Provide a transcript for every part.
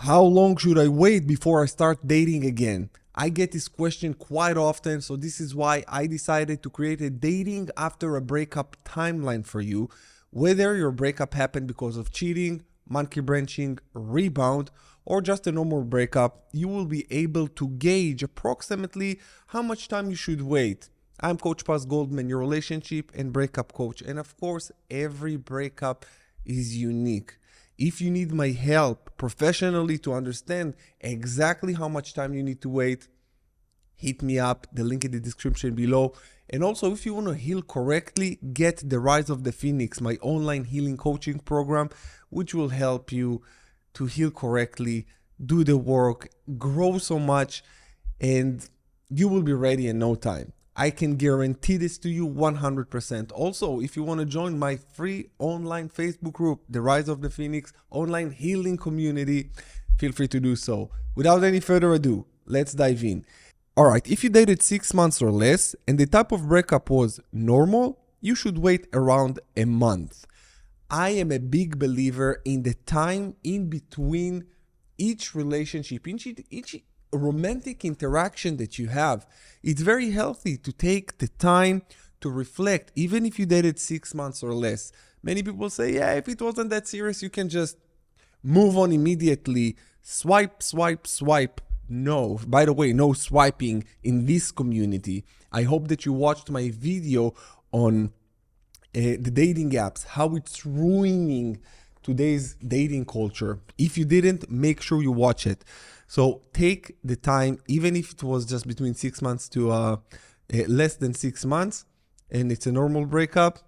How long should I wait before I start dating again? I get this question quite often, so this is why I decided to create a dating after a breakup timeline for you. Whether your breakup happened because of cheating, monkey branching, rebound, or just a normal breakup, you will be able to gauge approximately how much time you should wait. I'm Coach Paz, Goldman, your relationship and breakup coach. And of course, every breakup is unique. If you need my help professionally to understand exactly how much time you need to wait, hit me up, the link in the description below. And also, if you want to heal correctly, get the Rise of the Phoenix, my online healing coaching program, which will help you to heal correctly, do the work, grow so much, and you will be ready in no time. I can guarantee this to you 100%. Also, if you want to join my free online Facebook group, the Rise of the Phoenix online healing community, feel free to do so. Without any further ado, let's dive in. All right, if you dated 6 months or less and the type of breakup was normal, you should wait around a month. I am a big believer in the time in between each relationship, each romantic interaction that you have. It's very healthy to take the time to reflect, even if you dated 6 months or less. Many people say, yeah, if it wasn't that serious, you can just move on immediately. Swipe, swipe, swipe. No, by the way, no swiping in this community. I hope that you watched my video on the dating apps, how it's ruining today's dating culture. If you didn't, make sure you watch it. So take the time, even if it was just between 6 months to less than 6 months, and it's a normal breakup,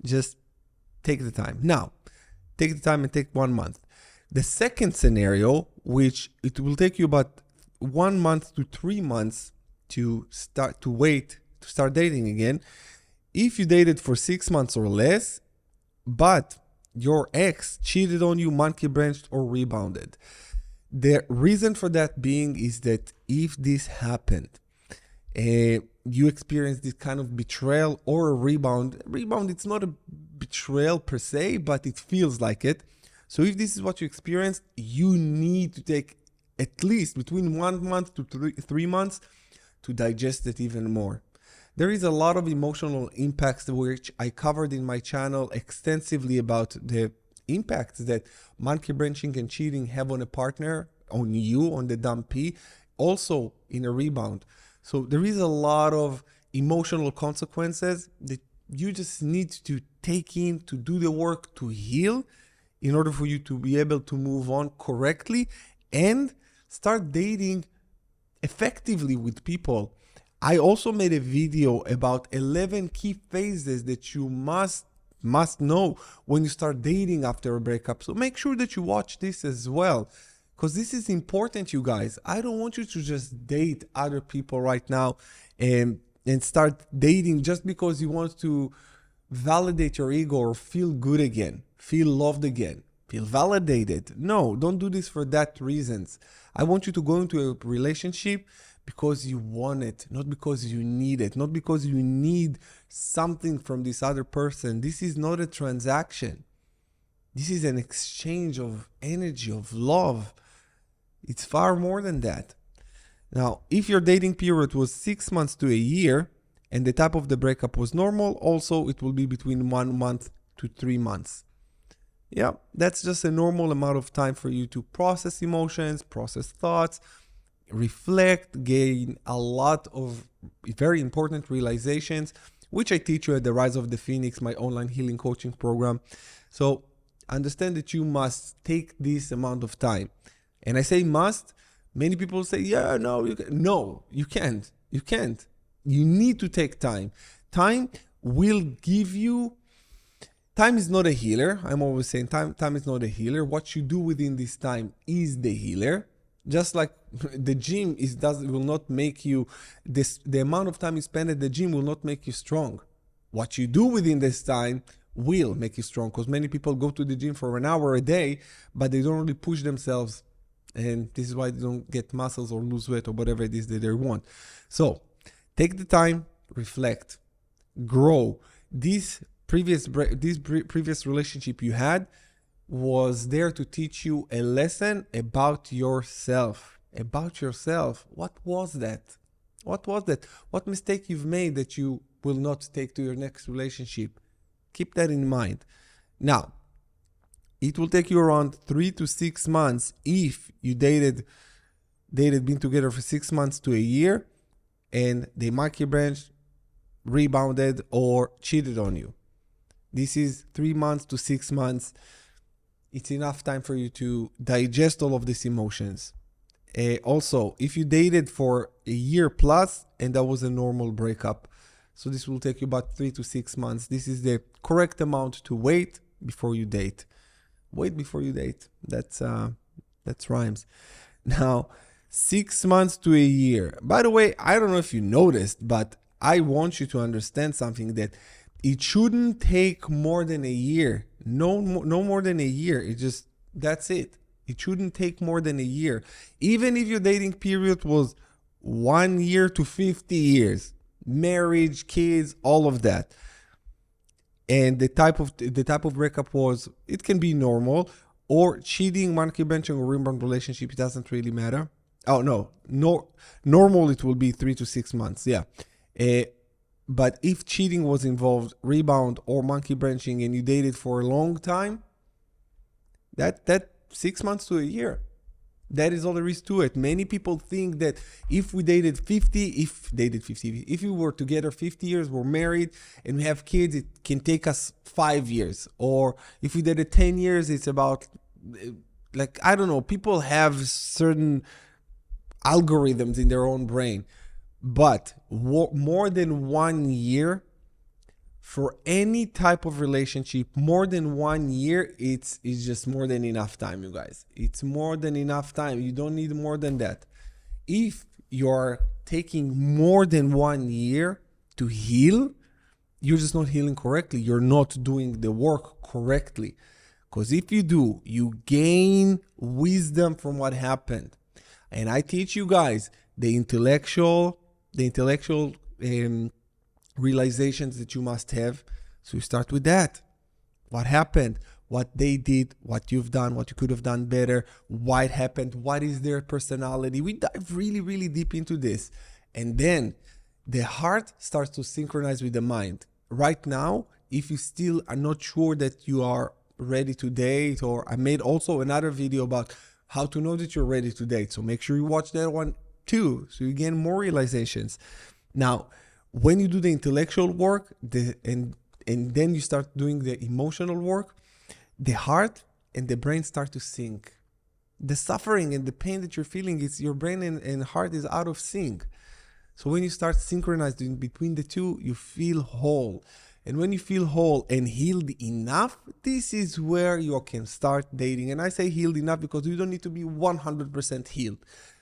just take the time. Now, take the time and take 1 month. The second scenario, which it will take you about 1 month to 3 months to start dating again. If you dated for 6 months or less, but your ex cheated on you, monkey branched, or rebounded. The reason for that being is that if this happened, you experienced this kind of betrayal or a rebound. Rebound, it's not a betrayal per se, but it feels like it. So if this is what you experienced, you need to take at least between 1 month to 3 months to digest it even more. There is a lot of emotional impacts which I covered in my channel extensively about the impacts that monkey branching and cheating have on a partner, on you, on the dumpee, also in a rebound. So there is a lot of emotional consequences that you just need to take in, to do the work, to heal, in order for you to be able to move on correctly and start dating effectively with people. I also made a video about 11 key phases that you must know when you start dating after a breakup. So make sure that you watch this as well, because this is important, you guys. I don't want you to just date other people right now and start dating just because you want to validate your ego or feel good again, feel loved again, feel validated. No, don't do this for that reasons. I want you to go into a relationship because you want it, not because you need it, not because you need something from this other person. This is not a transaction. This is an exchange of energy, of love. It's far more than that. Now, if your dating period was 6 months to a year and the type of the breakup was normal, also it will be between 1 month to 3 months. Yeah, that's just a normal amount of time for you to process emotions, process thoughts, reflect, gain a lot of very important realizations, which I teach you at the Rise of the Phoenix, my online healing coaching program. So understand that you must take this amount of time. And I say must. Many people say, yeah, no, you can. No, you can't. You can't. You need to take time. Time will give you. Time is not a healer. I'm always saying time is not a healer. What you do within this time is the healer. Just like the gym will not make you, the amount of time you spend at the gym will not make you strong. What you do within this time will make you strong, because many people go to the gym for an hour a day, but they don't really push themselves. And this is why they don't get muscles or lose weight or whatever it is that they want. So take the time, reflect, grow. This previous relationship you had was there to teach you a lesson about yourself. About yourself. What was that? What was that? What mistake you've made that you will not take to your next relationship? Keep that in mind. Now, it will take you around 3 to 6 months if you been together for 6 months to a year, and they monkey branch, rebounded, or cheated on you. This is 3 months to 6 months. It's enough time for you to digest all of these emotions. Also, if you dated for a year plus and that was a normal breakup, so this will take you about 3 to 6 months. This is the correct amount to wait before you date. Wait before you date. That's rhymes. Now, 6 months to a year. By the way, I don't know if you noticed, but I want you to understand something, that it shouldn't take more than a year. No more than a year. That's it. It shouldn't take more than a year. Even if your dating period was 1 year to 50 years, marriage, kids, all of that. And the type of breakup was, it can be normal, or cheating, monkey benching, or rebound relationship. It doesn't really matter. Oh no, normal it will be 3 to 6 months. Yeah. But if cheating was involved, rebound or monkey branching, and you dated for a long time, that 6 months to a year, that is all there is to it. Many people think that if we if we were together 50 years, we're married and we have kids, it can take us 5 years. Or if we dated 10 years, it's about, like, I don't know, people have certain algorithms in their own brain. But more than 1 year, for any type of relationship, more than 1 year, it's just more than enough time, you guys. It's more than enough time. You don't need more than that. If you're taking more than 1 year to heal, you're just not healing correctly. You're not doing the work correctly. Because if you do, you gain wisdom from what happened. And I teach you guys the intellectual realizations that you must have. So you start with that. What happened? What they did? What you've done? What you could have done better? Why it happened? What is their personality? We dive really, really deep into this. And then the heart starts to synchronize with the mind. Right now, if you still are not sure that you are ready to date, or I made also another video about how to know that you're ready to date. So make sure you watch that one too, so you gain more realizations. Now, when you do the intellectual work, and then you start doing the emotional work, the heart and the brain start to sync. The suffering and the pain that you're feeling, is your brain and heart is out of sync. So when you start synchronizing between the two, you feel whole. And when you feel whole and healed enough, this is where you can start dating. And I say healed enough because you don't need to be 100% healed.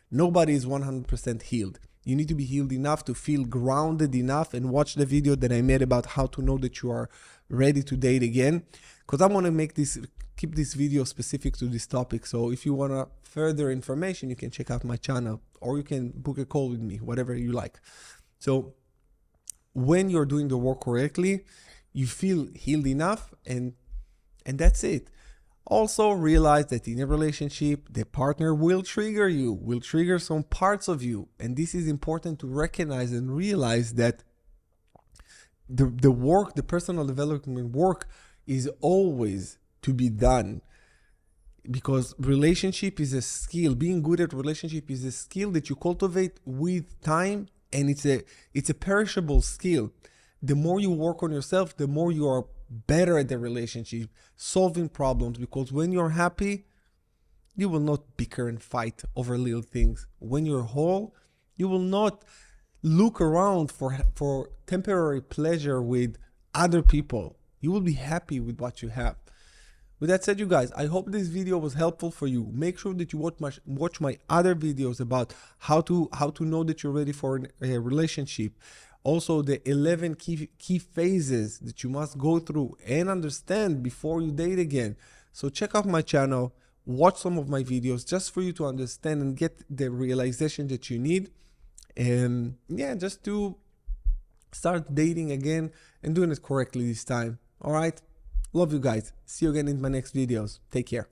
Nobody is 100% healed. You need to be healed enough to feel grounded enough, and watch the video that I made about how to know that you are ready to date again. Because I want to keep this video specific to this topic. So if you want further information, you can check out my channel, or you can book a call with me, whatever you like. So when you're doing the work correctly, you feel healed enough, and that's it. Also realize that in a relationship, the partner will trigger some parts of you. And this is important to recognize and realize that the work, the personal development work, is always to be done. Because relationship is a skill. Being good at relationship is a skill that you cultivate with time, and it's a perishable skill. The more you work on yourself, the more you are better at the relationship, solving problems. Because when you're happy, you will not bicker and fight over little things. When you're whole, you will not look around for temporary pleasure with other people. You will be happy with what you have. With that said, you guys, I hope this video was helpful for you. Make sure that you watch my other videos about how to know that you're ready for a relationship. Also, the 11 key phases that you must go through and understand before you date again. So check out my channel, watch some of my videos just for you to understand and get the realization that you need. And yeah, just to start dating again and doing it correctly this time. All right. Love you guys. See you again in my next videos. Take care.